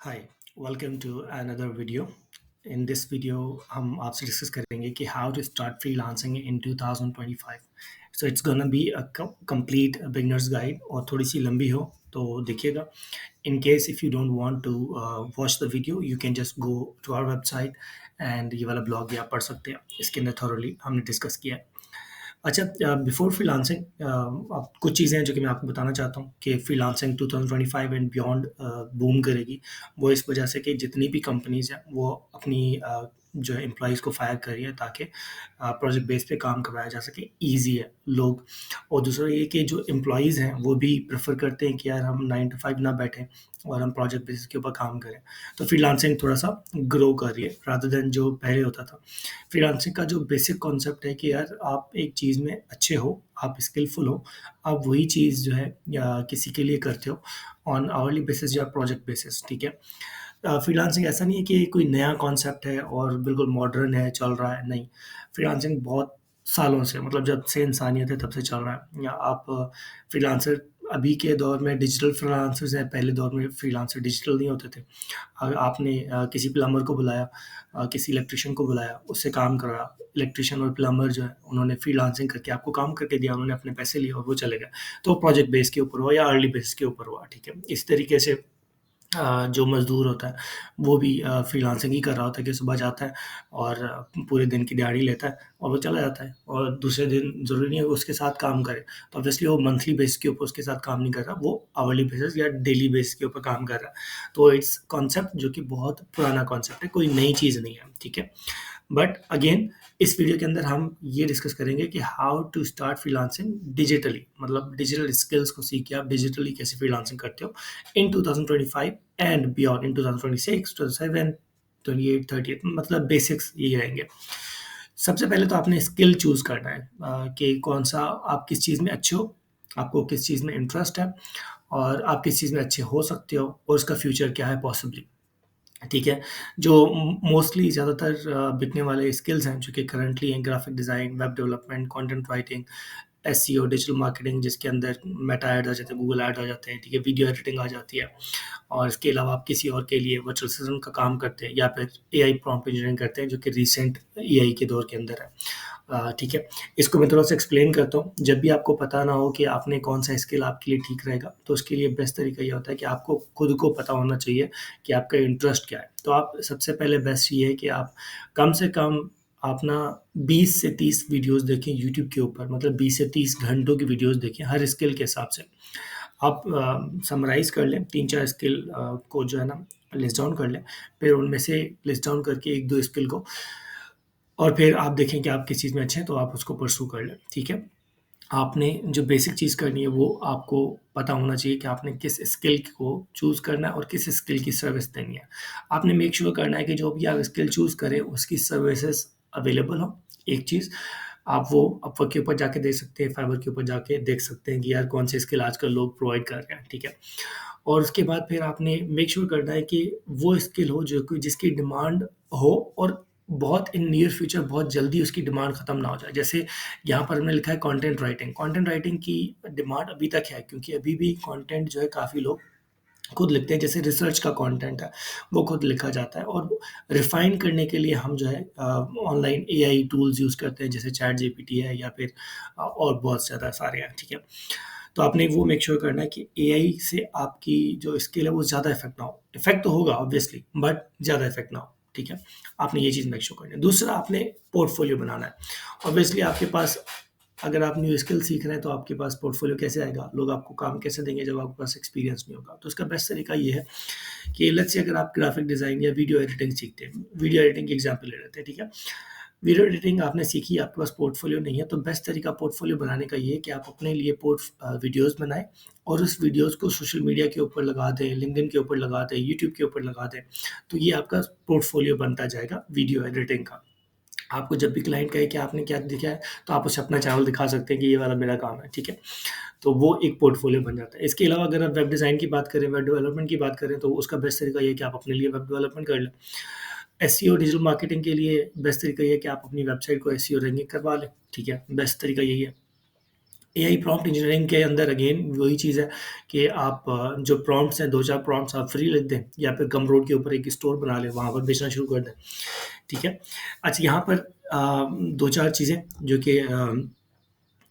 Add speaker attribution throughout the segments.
Speaker 1: Hi, welcome to another video. In this video हम आपसे discuss करेंगे कि how to start freelancing in 2025। So it's gonna be a complete beginners guide और थोड़ी सी लंबी हो तो देखिएगा। In case if you don't want to watch the video, you can just go to our website and ये वाला blog भी आप पढ़ सकते हैं। इसके अंदर थॉरली हमने डिस्कस किया है। अच्छा, बिफोर फ्रीलांसिंग अब कुछ चीज़ें हैं जो कि मैं आपको बताना चाहता हूँ कि फ्रीलांसिंग 2025 एंड बियॉन्ड बूम करेगी। वो इस वजह से कि जितनी भी कंपनीज़ हैं वो अपनी जो है एम्प्लॉइज़ को फायर कर रही है ताकि प्रोजेक्ट बेस पे काम करवाया जा सके। ईज़ी है लोग। और दूसरा ये कि जो एम्प्लॉइज़ हैं वो भी प्रेफ़र करते हैं कि यार हम 9 टू 5 ना बैठें और हम प्रोजेक्ट बेसिस के ऊपर काम करें। तो फ्रीलांसिंग थोड़ा-सा ग्रो कर रही है रादर देन जो पहले होता था। फ्रीलांसिंग का जो बेसिक कॉन्सेप्ट है कि यार आप एक चीज़ में अच्छे हो, आप स्किलफुल हो, आप वही चीज़ जो है या किसी के लिए करते हो ऑन आवरली बेसिस या प्रोजेक्ट बेसिस, ठीक है? फ्रीलांसिंग ऐसा नहीं है कि कोई नया कॉन्सेप्ट है और बिल्कुल मॉडर्न है, चल रहा है, नहीं। फ्रीलांसिंग बहुत सालों से मतलब जब से इंसानियत है तब से चल रहा है। या आप फ्रीलांसर अभी के दौर में डिजिटल फ्रीलांसर्स हैं, पहले दौर में फ्रीलांसर डिजिटल नहीं होते थे। आपने किसी प्लम्बर को बुलाया, किसी इलेक्ट्रीशियन को बुलाया, उससे काम कराया। इलेक्ट्रीशियन और प्लम्बर जो है उन्होंने फ्रीलांसिंग करके आपको काम करके दिया, उन्होंने अपने पैसे लिए और वो चले गए। तो प्रोजेक्ट बेस के ऊपर हुआ या अर्ली बेस के ऊपर हुआ, ठीक है? इस तरीके से जो मज़दूर होता है वो भी फ्रीलांसिंग ही कर रहा होता है कि सुबह जाता है और पूरे दिन की दिहाड़ी लेता है और वो चला जाता है और दूसरे दिन ज़रूरी नहीं है वो उसके साथ काम करे। तो ऑब्वियसली वो मंथली बेस के ऊपर उसके साथ काम नहीं कर रहा, वो आवरली बेसिस या डेली बेस के ऊपर काम कर रहा है। तो इट्स कॉन्सेप्ट जो कि बहुत पुराना कॉन्सेप्ट है, कोई नई चीज़ नहीं है, ठीक है? बट अगेन इस वीडियो के अंदर हम ये डिस्कस करेंगे कि how to start freelancing digitally, मतलब डिजिटल स्किल्स को सीख के आप डिजिटली कैसे फ्रीलांसिंग करते हो इन 2025 एंड बियॉन्ड इन 2026, 27, 28, 30, मतलब बेसिक्स यही रहेंगे। सबसे पहले तो आपने स्किल चूज़ करना है कि कौन-सा आप किस चीज़ में अच्छे हो, आपको किस चीज़ में इंटरेस्ट है और आप किस चीज़ में अच्छे हो सकते हो और उसका फ्यूचर क्या है पॉसिबली। ठीक है? जो मोस्टली ज़्यादातर बिकने वाले स्किल्स हैं, जो कि करंटली हैं graphic design, web development, content writing, SEO, digital marketing जिसके अंदर मेटा एड्स आ जाते हैं, गूगल एड्स आ जाते हैं, ठीक है? वीडियो एडिटिंग आ जाती है और इसके अलावा आप किसी और के लिए वर्चुअल असिस्टेंट का काम करते हैं या फिर एआई प्रॉम्प्ट इंजीनियरिंग करते हैं, जो कि रिसेंट एआई के दौर के अंदर है। ठीक है? इसको मैं थोड़ा-सा एक्सप्लेन करता हूँ। जब भी आपको पता ना हो कि आपने कौन-सा स्किल आपके लिए ठीक रहेगा, तो उसके लिए बेस्ट तरीका ये होता है कि आपको खुद को पता होना चाहिए कि आपका इंटरेस्ट क्या है। तो आप सबसे पहले बेस्ट ये है कि आप कम से कम आप ना 20 से 30 वीडियोज़ देखें यूट्यूब के ऊपर, मतलब 20 से 30 घंटों की वीडियोज़ देखें हर स्किल के हिसाब से। आप समराइज़ कर लें 3-4 स्किल को जो है ना लिस्ट डाउन कर लें, फिर उनमें से लिस्ट डाउन करके 1-2 स्किल को और फिर आप देखें कि आप किस चीज़ में अच्छे हैं, तो आप उसको परस्यू कर लें, ठीक है? आपने जो बेसिक चीज़ करनी है वो आपको पता होना चाहिए कि आपने किस स्किल को चूज़ करना है और किस स्किल की सर्विस देनी है। आपने मेक श्योर करना है कि जो भी आप स्किल चूज़ करें उसकी सर्विसेज़ अवेलेबल हो। एक चीज़, आप वो अपवर्क के ऊपर जाके देख सकते हैं, फाइवर के ऊपर जाके देख सकते हैं कि यार कौन से स्किल आजकल लोग प्रोवाइड कर रहे हैं, ठीक है? और उसके बाद फिर आपने मेक श्योर करना है कि वो स्किल हो जो कि जिसकी डिमांड हो और बहुत इन नियर फ्यूचर बहुत जल्दी उसकी डिमांड खत्म ना हो जाए। जैसे यहाँ पर हमने लिखा है कंटेंट राइटिंग। कंटेंट राइटिंग की डिमांड अभी तक है क्योंकि अभी भी कंटेंट जो है काफ़ी लोग खुद लिखते हैं। जैसे रिसर्च का कंटेंट है, वो खुद लिखा जाता है और रिफाइन करने के लिए हम जो है ऑनलाइन एआई टूल्स यूज़ करते हैं जैसे चैट जीपीटी है या फिर और बहुत ज़्यादा सारे हैं, ठीक है? तो आपने वो मेक श्योर करना है कि एआई से आपकी जो स्किल है वो ज़्यादा इफ़ेक्ट ना हो। इफ़ेक्ट तो होगा ऑब्वियसली बट ज़्यादा इफ़ेक्ट ना हो, ठीक है? आपने ये चीज़ मेक श्योर करनी है। दूसरा आपने पोर्टफोलियो बनाना है। ऑब्वियसली आपके पास अगर आप न्यू स्किल सीख रहे हैं तो आपके पास पोर्टफोलियो कैसे आएगा? लोग आपको काम कैसे देंगे जब आपके पास एक्सपीरियंस नहीं होगा? तो इसका बेस्ट तरीका ये है कि लेट्स से अगर आप ग्राफिक डिज़ाइन या वीडियो एडिटिंग सीखते हैं, वीडियो एडिटिंग की एग्ज़ाम्पल ले लेते हैं, ठीक है? वीडियो एडिटिंग आपने सीखी, आपके पास पोर्टफोलियो नहीं है, तो बेस्ट तरीका पोर्टफोलियो बनाने का ये है कि आप अपने लिए वीडियोज़ बनाएँ और उस वीडियोज़ को सोशल मीडिया के ऊपर लगा दें, लिंक्डइन के ऊपर लगा दें, यूट्यूब के ऊपर लगा दें। तो ये आपका पोर्टफोलियो बनता जाएगा वीडियो एडिटिंग का। आपको जब भी क्लाइंट कहे कि आपने क्या दिखाया है, तो आप उसे अपना चैनल दिखा सकते हैं कि ये वाला मेरा काम है, ठीक है? तो वो एक पोर्टफोलियो बन जाता है। इसके अलावा अगर आप वेब डिज़ाइन की बात करें, वेब डेवलपमेंट की बात करें, तो उसका बेस्ट तरीका ये है कि आप अपने लिए वेब डेवलपमेंट कर लें। एसईओ डिजिटल मार्केटिंग के लिए बेस्ट तरीका ये है कि आप अपनी वेबसाइट को एसईओ रैंकिंग करवा लें, ठीक है? बेस्ट तरीका यही है। एआई प्रॉम्प्ट इंजीनियरिंग के अंदर अगेन वही चीज़ है कि आप जो प्रॉम्प्ट्स हैं 2-4 प्रॉम्प्ट्स आप फ्री लिख दें या फिर गमरोड के ऊपर एक स्टोर बना लें, वहाँ पर बेचना शुरू कर दें, ठीक है? अच्छा, यहाँ पर 2-4 चीज़ें जो कि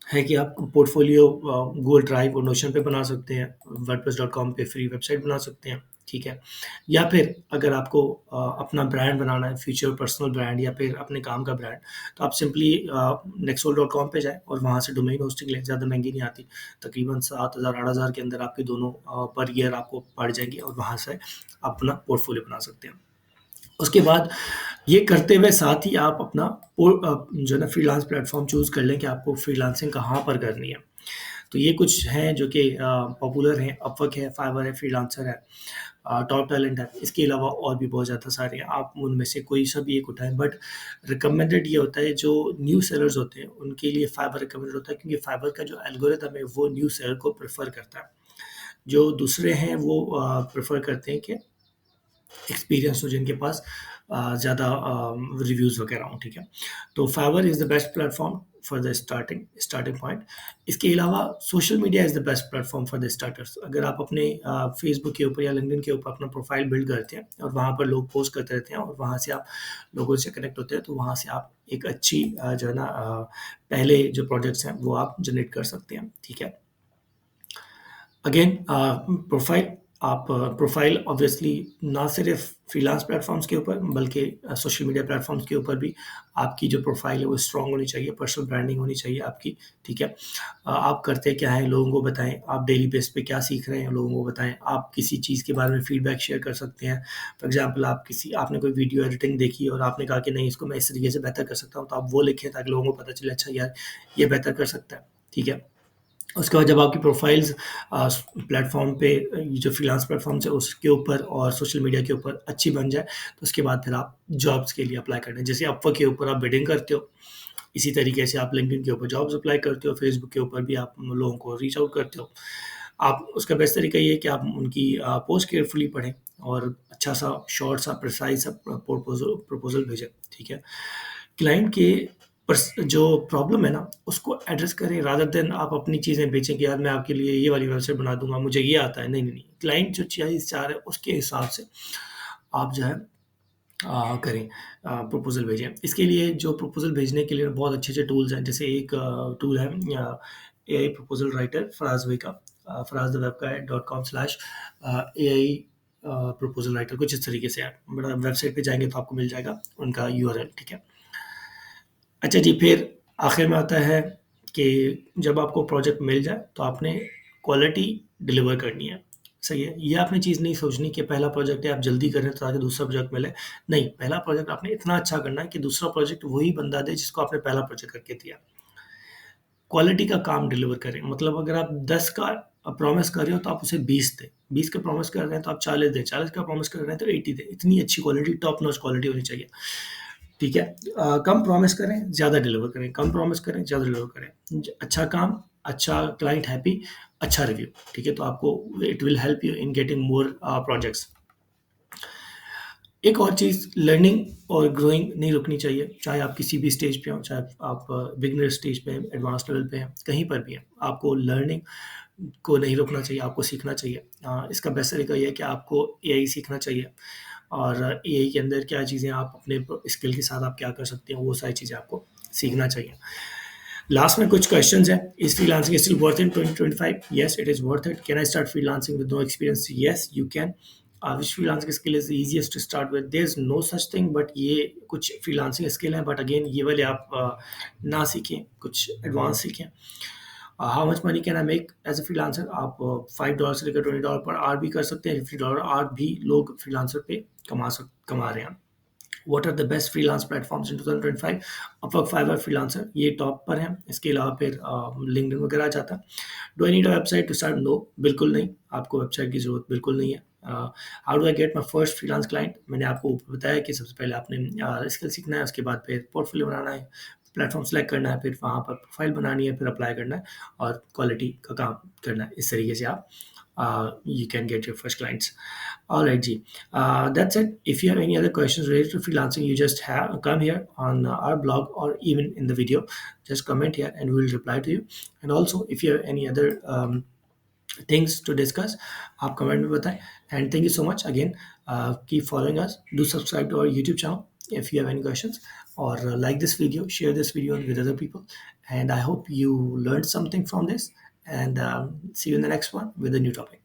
Speaker 1: है कि आप पोर्टफोलियो गूगल ड्राइव और नोशन पे बना सकते हैं, वर्डप्रेस.com पे फ्री वेबसाइट बना सकते हैं, ठीक है? या फिर अगर आपको अपना ब्रांड बनाना है, फ्यूचर पर्सनल ब्रांड या फिर अपने काम का ब्रांड, तो आप सिंपली nextdoor.com पे जाएँ और वहाँ से डोमेन होस्टिंग लें, ज़्यादा महँगी नहीं आती। तकरीबन 7,000 8,000 के अंदर आपके दोनों पर ईयर आपको पड़ जाएँगी और वहाँ से आप अपना पोर्टफोलियो बना सकते हैं। उसके बाद ये करते हुए साथ ही आप अपना जो है ना फ्रीलांस प्लेटफ़ॉर्म चूज़ कर लें कि आपको फ्रीलांसिंग कहाँ पर करनी है। तो ये कुछ हैं जो कि पॉपुलर हैं, अपवर्क है, फाइवर है, फ्रीलांसर है, टॉप टैलेंट है। इसके अलावा और भी बहुत ज़्यादा सारे हैं, आप उनमें से कोई सा भी एक उठाएँ, बट रिकमेंडेड ये होता है जो न्यू सेलर्स होते हैं, उनके लिए फाइवर रिकमेंडेड होता है क्योंकि फाइवर का जो एल्गोरिथम है वो न्यू सेलर को प्रेफ़र करता है। जो दूसरे हैं वो प्रेफ़र करते हैं कि एक्सपीरियंस हो जिनके पास ज़्यादा रिव्यूज़ वगैरह हों, ठीक है? तो Fiverr is the best platform for the starting point. इसके अलावा social media is the best platform for the starters. अगर आप अपने फ़ेसबुक के ऊपर या लिंक्डइन के ऊपर अपना प्रोफ़ाइल बिल्ड करते हैं और वहाँ पर लोग पोस्ट करते रहते हैं और वहाँ से आप लोगों से कनेक्ट होते हैं, तो वहाँ से आप एक अच्छी जो है ना पहले जो प्रोजेक्ट्स हैं, वो आप जनरेट कर सकते हैं, ठीक है? अगेन प्रोफाइल आप प्रोफाइल ऑब्वियसली ना सिर्फ फ्रीलांस प्लेटफॉर्म्स के ऊपर बल्कि सोशल मीडिया प्लेटफॉर्म्स के ऊपर भी आपकी जो प्रोफाइल है वो स्ट्रांग होनी चाहिए, पर्सनल ब्रांडिंग होनी चाहिए आपकी, ठीक है? आप करते क्या हैं लोगों को बताएं, आप डेली बेस पे क्या सीख रहे हैं लोगों को बताएं, आप किसी चीज़ के बारे में फीडबैक शेयर कर सकते हैं। फॉर एग्जांपल आप किसी आपने कोई वीडियो एडिटिंग देखी और आपने कहा कि नहीं इसको मैं इस तरीके से बेहतर कर सकता हूँ, तो आप वो लिखें ताकि लोगों को पता चले अच्छा यार ये बेहतर कर सकता है, ठीक है? उसके बाद जब आपकी प्रोफाइल्स प्लेटफॉर्म पे जो फ्रीलांस प्लेटफॉर्म्स है उसके ऊपर और सोशल मीडिया के ऊपर अच्छी बन जाए, तो उसके बाद फिर आप जॉब्स के लिए अप्लाई करें। जैसे अपवर्क के ऊपर आप बिडिंग करते हो, इसी तरीके से आप लिंक्डइन के ऊपर जॉब्स अप्लाई करते हो, फेसबुक के ऊपर भी आप लोगों को रीच आउट करते हो। आप उसका बेस्ट तरीका ये है कि आप उनकी पोस्ट केयरफुली पढ़ें और अच्छा सा शॉर्ट सा प्रिसाइज सा प्रपोजल प्रपोजल भेजें, ठीक है? क्लाइंट के जो प्रॉब्लम है ना उसको एड्रेस करें रादर देन आप अपनी चीज़ें बेचें कि यार मैं आपके लिए ये वाली वेबसाइट बना दूंगा, मुझे ये आता है। नहीं नहीं नहीं, क्लाइंट जो चीज़ चाह रहे हैं उसके हिसाब से आप जो है करें, प्रपोजल भेजें। इसके लिए जो प्रपोजल भेजने के लिए बहुत अच्छे अच्छे टूल्स हैं, जैसे एक टूल है A I proposal writer Faraz भाई का, Faraz the web guide .com/AI proposal writer, कुछ इस तरीके से है। बड़ा वेबसाइट पे जाएंगे तो आपको मिल जाएगा उनका यूआरएल, ठीक है? अच्छा जी, फिर आखिर में आता है कि जब आपको प्रोजेक्ट मिल जाए तो आपने क्वालिटी डिलीवर करनी है, सही है? ये आपने चीज़ नहीं सोचनी कि पहला प्रोजेक्ट है आप जल्दी कर रहे हैं ताकि दूसरा प्रोजेक्ट मिले। नहीं, पहला प्रोजेक्ट आपने इतना अच्छा करना है कि दूसरा प्रोजेक्ट वही बंदा दे जिसको आपने पहला प्रोजेक्ट करके दिया। क्वालिटी का काम डिलीवर करें, मतलब अगर आप 10 का प्रॉमिस कर रहे हो तो आप उसे 20 दें, 20 का प्रॉमिस कर रहे हैं तो आप 40 दें, 40 का प्रॉमिस कर रहे हैं तो 80 दें। इतनी अच्छी क्वालिटी, टॉप नॉच क्वालिटी होनी चाहिए, ठीक है? कम प्रॉमिस करें, ज़्यादा डिलीवर करें, कम प्रॉमिस करें, ज़्यादा डिलीवर करें। अच्छा काम, अच्छा क्लाइंट हैप्पी, अच्छा रिव्यू, ठीक है? तो आपको it will help you in getting more projects. एक और चीज़, लर्निंग और ग्रोइंग नहीं रुकनी चाहिए, चाहे आप किसी भी स्टेज पे हो, चाहे आप बिगिनर स्टेज पे हैं, एडवांस लेवल पे हैं, कहीं पर भी हैं, आपको लर्निंग को नहीं रोकना चाहिए, आपको सीखना चाहिए। इसका बेस्ट तरीका ये है कि आपको एआई सीखना चाहिए और एआई के अंदर क्या चीज़ें आप अपने स्किल के साथ आप क्या कर सकते हैं, वो सारी चीज़ें आपको सीखना चाहिए। लास्ट में कुछ क्वेश्चंस हैं। Is freelancing still worth in 2025? Yes, it is worth it. Can I start freelancing with no experience? Yes, you can. Which freelancing skill is easiest to start with? There is no such thing, but ये कुछ freelancing skill हैं, but again ये वाले आप ना सीखें, कुछ advance सीखें। How much money can I make as a freelancer? आप $5 से लेकर $20 पर आवर भी कर सकते हैं। $50 आवर भी लोग फ्रीलांसर पे कमा रहे हैं। What are the best freelance platforms in 2025? Upwork, Fiverr, freelancer ये टॉप पर हैं। इसके अलावा फिर लिंक्डइन वगैरह आ जाता है। Do I need a website to start? No, बिल्कुल नहीं, आपको वेबसाइट की ज़रूरत बिल्कुल नहीं है। How do I get my first freelance client? मैंने आपको ऊपर बताया कि सबसे पहले आपने स्किल सीखना है, उसके बाद फिर पोर्टफोलियो बनाना है, प्लेटफॉर्म सेलेक्ट करना है, फिर वहाँ पर प्रोफाइल बनानी है, फिर अप्लाई करना है और क्वालिटी का काम करना है। इस तरीके से आप you can get your first clients. All right, G. That's it. If you have any other questions related to freelancing, you just have come here on our blog or even in the video. Just comment here and we will reply to you. And also, if you have any other things to discuss, आप comment में बताएं. And thank you so much again. Keep following us. Do subscribe to our YouTube channel if you have any questions, or like this video, share this video with other people. And I hope you learned something from this. And see you in the next one with a new topic.